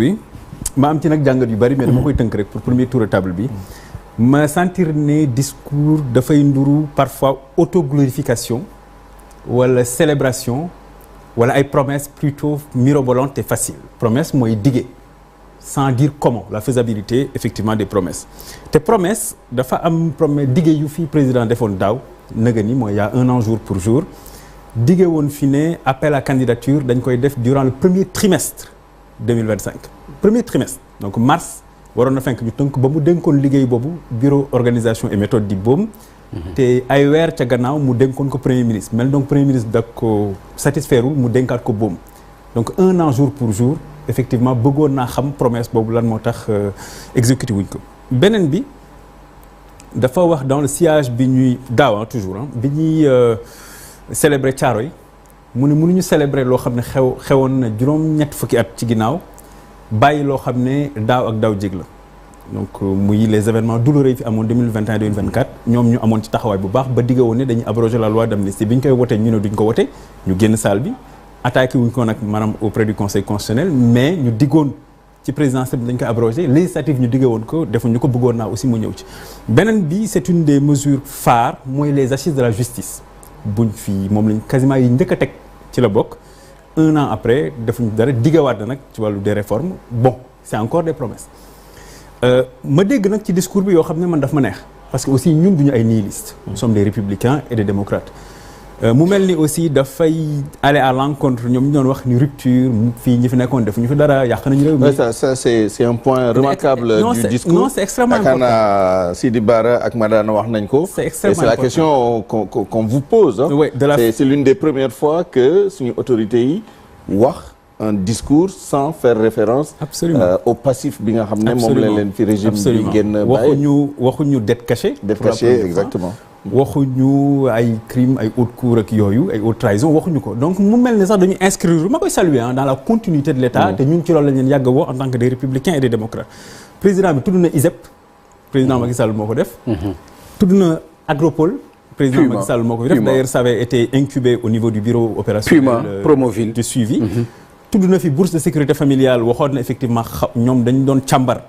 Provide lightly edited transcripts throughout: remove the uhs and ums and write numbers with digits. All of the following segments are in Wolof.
oui ma am ci nag jàngat yu bari mais dama koy tënk rek pour premier tour de table bi ma sentir ne discours dafay nduru parfois autoglorification wala célébration wala ay promesses plutôt mirobolantes et faciles. Promesse mooy dige sans dire comment la faisabilité effectivement des promesses te promesse dafa am promesse dige yu fi président defoon daaw nëga ni mooy y a 1 an jour pour jour dige woon fi ne appel à candidature dañ koy def durant le premier trimestre 2025 premier trimestre donc mars waroon na fenk ñu tënk ba mu dénkoon liggéey boobu bureau organisation et méthode di boom te ay weer ca gannaaw mu dénkoon ko premier ministre mel donc premier ministre da ko satisfairewul mu dénkaat ko boom donc 1 an jour pour jour effectivement bëggoon naa xam promesse boobu lan moo tax exécuté wuñ ko beneen bi dafa wax dans le sillage bi ñuy daaw toujours bi ñuy célébrer Thiaroye mu ne mënuñu célébrer loo xam ne xewoon na juróom-ñett fukki at ci ginnaaw bàyyi loo xam ne daaw ak daaw jég la donc muy les événements douloureux yi fi amoon 2021 2024 ñoom ñu amoon ci taxawaay bu baax ba digga woon ne dañuy abroger la loi d'amnistie bi ñu koy wote ñu ne duñ ko wote ñu génn salle bi attaqué wuñ ko nag maanaam auprès du conseil constitutionnel mais ñu diggoon ci présidentielle bi dañ koy abrogé législative ñu digge woon ko defuñu ko bëggoon naa aussi mu ñëw ci beneen bi c'est une des mesures phares mooy les assises de la justice buñ fii moom lañ quasiment yi njëkk a teg ci la bokk 1 an après defuñu dara diggawaat na nag ci wàllu des réformes bon c'est encore des promesses ma dégg nag ci discours bi yoo xam ne man daf ma neex parce que aussi ñun duñu ay nihilistes nous sommes des républicains et des démocrates mu mel ni aussi dafay aller à l'encontre ñoom ñu doon wax ni rupture fii ñi fi nekkoon defuñu fi dara yàq nañu réew mi. ça c'est un point remarquable du discours. Non, c'est extrêmement important. Yaakaar naa Sidi Bara ak Madana wax nañ ko. C'est extrêmement important. Et c'est la question qu'on vous pose. Oui, c'est l'une des premières fois que suñu autorités yi wax un discours sans faire référence. Au passif bi nga xam ne moom la leen fi régime bi génn bàyyi. waxuñu dette cachée. Dette cachée exactement. waxuñu ay crime ay haute cour ak yooyu ay haute trahison waxuñu ko donc mu mel ne sax dañu inscrire ma koy saluer dans la continuité de l'État te ñun ci loolu la leen yàgg a woo en tant que des républicains et des démocrates président bi tudd na ISEP président Macky Sall moo ko def tudd na Agropole président Macky Sall moo ko def d'ailleurs ça avait été incubé au niveau du bureau opérationnel Promoville de suivi tudd na fi bourse de sécurité familiale waxoon na effectivement ñoom dañ doon càmbar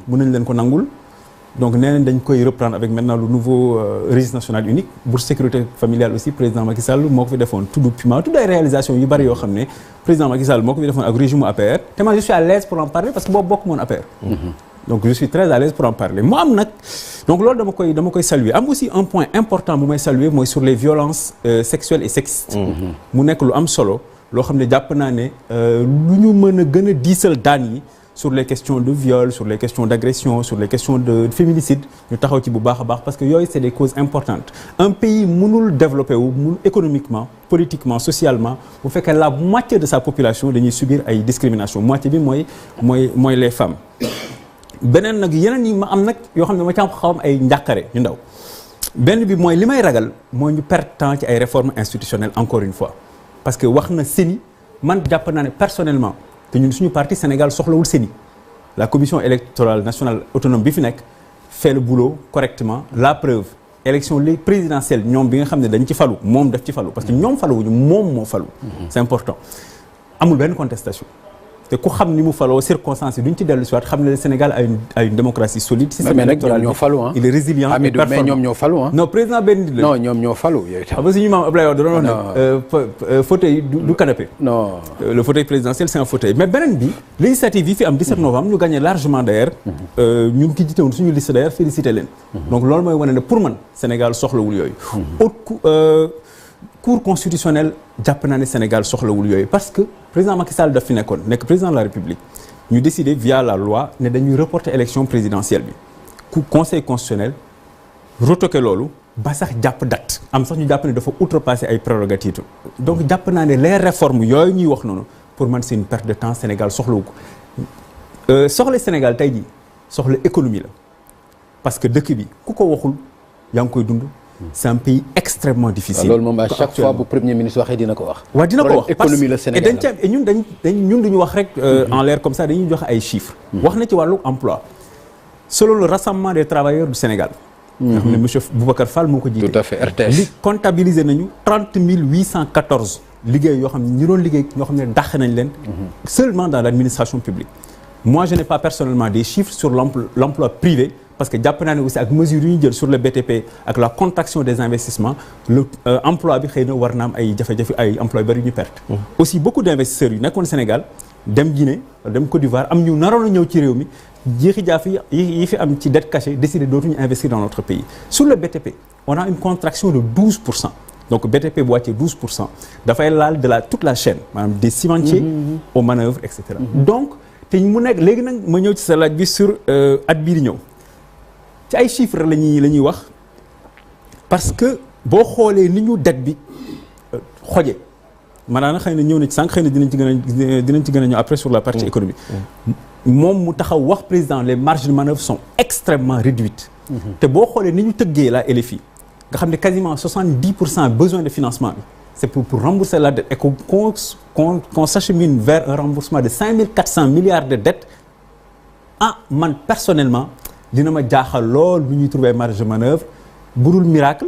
mën nañ leen ko nangul donc nee nañ dañ koy reprendre avec maintenant le nouveau registre national unique bourse sécurité familiale aussi président Macky Sall moo ko fi defoon tudd Puma tudd ay réalisations yu bari yoo xam ne président Macky Sall moo ko fi defoon ak régime APR te moi je suis à l'aise pour en parler parce que boobu bokk moon APR donc je suis très à l'aise pour en parler mu am nag donc loolu dama koy saluer am aussi un point important bu may saluer mooy sur les violences sexuelles et sexistes mu nekk lu am solo loo xam ne jàpp naa ne lu ñu mën a gën a diisal daan yi sur les questions de viol sur les questions d'agression sur les questions de féminicide ñu taxaw ci bu baax a baax parce que yooyu c'est des causes importantes un pays mënul développer wu mënul économiquement politiquement socialement bu fekkee la moitié de sa population dañuy subir ay discrimination moitié bi mooy les femmes beneen nag yeneen yi ma am nag yoo xam ne ma ci xawam ay njàqare yu ndaw benn bi mooy li may ragal mooy ñu perdre temps ci ay réformes institutionnelles encore une fois parce que wax na CENI man jàpp naa ne personnellement te ñun suñu parti Sénégal soxlawul CENI la commission électorale nationale autonome bi fi nekk fait le boulot correctement la preuve élection les présidentielles ñoom bi nga xam ne dañ ci falu moom daf ci falu parce que ñoom faluwuñu moom moo falu c'est important amul benn contestation te ku xam ni mu faloo circonstances yi duñ ci dellu si waat xam ne le Sénégal a une démocratie solide système électoral il est résilient et performant mais ñoom ñoo falu non président benn nit la non ñoom ñoo falu yooyu tam parce que suñu maam Abdoulaye Wade doon wax ne fauteuil du canapé non le fauteuil présidentiel c'est un fauteuil mais beneen bi législative yi fi am 17 novembre ñu gagné largement d'ailleurs ñun ki jiite woon suñu liste d'ailleurs félicité leen donc loolu mooy wane ne pour man Sénégal soxlawul yooyu Cour constitutionnelle jàpp naa ne Sénégal soxlawul yooyu parce que président Macky Sall daf fi nekk président de la République ñu décider via la loi ne dañuy reporter élection présidentielle bi conseil constitutionnel retoqué loolu ba sax jàpp date am sax ñu jàpp ne dafa outrepasser ay prérogatives donc jàpp naa ne les réformes yooyu ñuy wax noonu pour man c'est une perte de temps Sénégal soxlawu ko soxla Sénégal tey jii soxla économie la parce que dëkk bi ku ko waxul yaa ngi koy dund. C'est un pays extrêmement difficile. loolu moom à chaque fois bu premier ministre waxee dina ko wax. waaw dina ko wax économie la Sénégal et ñun duñu wax rek en l'air comme ça dañuy joxe ay chiffres. wax na ci wàllu emploi. selon le rassemblement des travailleurs du Sénégal. nga xam ne monsieur Boubacar Fall moo ko jiite. tout à fait RTS. li comptabiliser nañu 30 814 liggéey yoo xam ne ñi doon liggéey ñoo xam ne dàq nañ leen. seulement dans l'administration publique. moi je n'ai pas personnellement des chiffres sur l'emploi privé parce que jàpp naa ne aussi ak mesures yu ñu jël sur le BTP ak la contraction des investissements le emploi bi xëy na war na am ay jafe-jafe ay emploi yu bari ñu perte. aussi beaucoup d'investisseurs yu nekkoon Sénégal dem Guinée dem Côte d'Ivoire am ñu naroon a ñëw ci réew mi jeexi jaaf yi fi am ci dette cachée décidé dootuñu investir dans notre pays. Sur le BTP on a une contraction de 12%. donc BTP bu wàccee 12% dafay laal de toute la chaîne maanaam des cimentiers aux manœuvres et cetera. donc te mu nekk léegi nag ma ñëw ci sa laaj bi sur at bii di ñëw ci ay chiffres la ñuy wax parce que boo xoolee ni ñu dette bi xoje maanaam xëy na ñëw na ci sànq xëy na dinañ ci gën a ñëw après sur la partie économique. moom mu taxaw wax président les marges de manœuvre sont extrêmement réduites. te boo xoolee ni ñu tëggee la LFI nga xam ne quasiment 70% besoin de financement bi c'est pour rembourser la dette et qu'on s'achemine vers un remboursement de 5400 milliards de dettes man personnellement dina ma jaaxal lool bu ñuy trouver marge de manœuvre budul miracle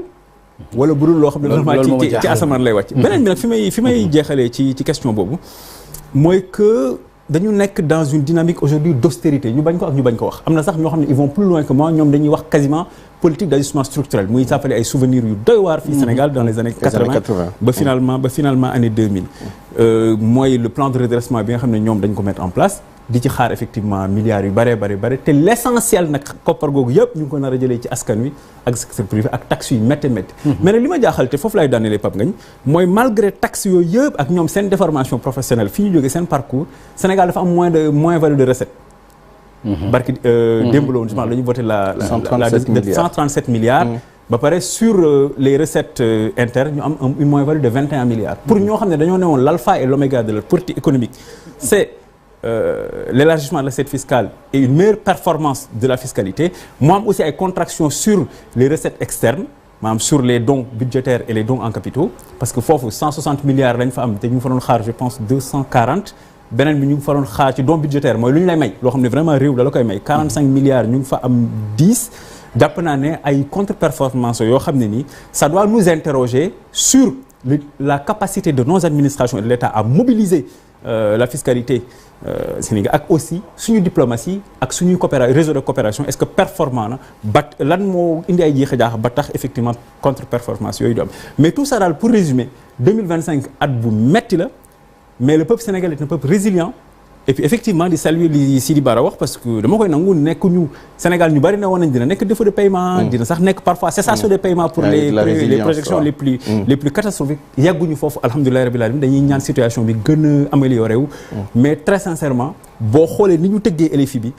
wala budul loo xam ne normalement ci asamaan lay wàcc. beneen bi nag fi may jeexalee ci question boobu mooy que dañu nekk dans une dynamique aujourd'hui d'austérité ñu bañ ko ak ñu bañ ko wax am na sax ñoo xam ne ils vont plus loin que moi ñoom dañuy wax quasiment politique d'ajustement structurel muy sàppale ay souvenirs yu doy waar fii Sénégal dans les années 80 ba finalement année 2000 mooy le plan de redressement bi nga xam ne ñoom dañ ko mettre en place di ci xaar effectivement milliards yu bare te l'essentiel nag koppar googu yëpp ñu ngi ko nar a jëlee ci askan wi ak secteur privé ak taxes yu métti mais nag li ma jaaxal te foofu laay daanelee Pape Ngagne mooy malgré taxes yooyu yëpp ak ñoom seen déformation professionnelle fi ñu jógee seen parcours Sénégal dafa am moins valeur de recette barki démb la woon justement la ñu voté la 137 milliards ba pare sur les recettes internes ñu am une moins valeur de 21 milliards pour ñoo xam ne dañoo newoon l'alpha et l'oméga de leur politique économique c'est l'élargissement de l'assiette fiscale et une meilleure performance de la fiscalité mu am aussi ay contractions sur les recettes externes maanaam sur les dons budgétaires et les dons en capitaux parce que foofu 160 milliards lañ fa am te ñu fa doon xaar je pense 240 beneen bi ñu ngi fa doon xaar ci don budgétaire mooy lu ñu lay may loo xam ne vraiment réew la koy may 45 milliards ñu ngi fa am 10 jàpp naa ne ay contre-performance yoo xam ne nii ça doit nous interroger sur la capacité de nos administrations et de l'État à mobiliser la fiscalité Sénégal ak aussi suñu diplomatie ak suñuy réseau de coopération est-ce que performant na ba lan moo indi ay jeex a jaax ba tax effectivement contre-performance yooyu du am mais tout ça daal pour résumer 2025 at bu metti la mais le peuple sénégalais est un peuple résilient et puis effectivement di saluer li Sidi Bara wax parce que dama koy nangu nekkuñu Sénégal ñu bari ne woon nañ dina nekk défaut de paiement dina sax nekk parfois cessation de paiement pour les projections les plus catastrophiques yàgguñu foofu alhamdulillahi rabbil alamin dañuy ñaan situation bi gën a amélioré wu mais très sincèrement boo xoolee ni ñu tëggee LFI bi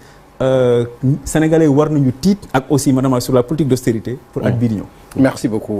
sénégalais war nañu tiit ak aussi madame sur la politique d'austérité pour at bii di ñëw. Merci beaucoup.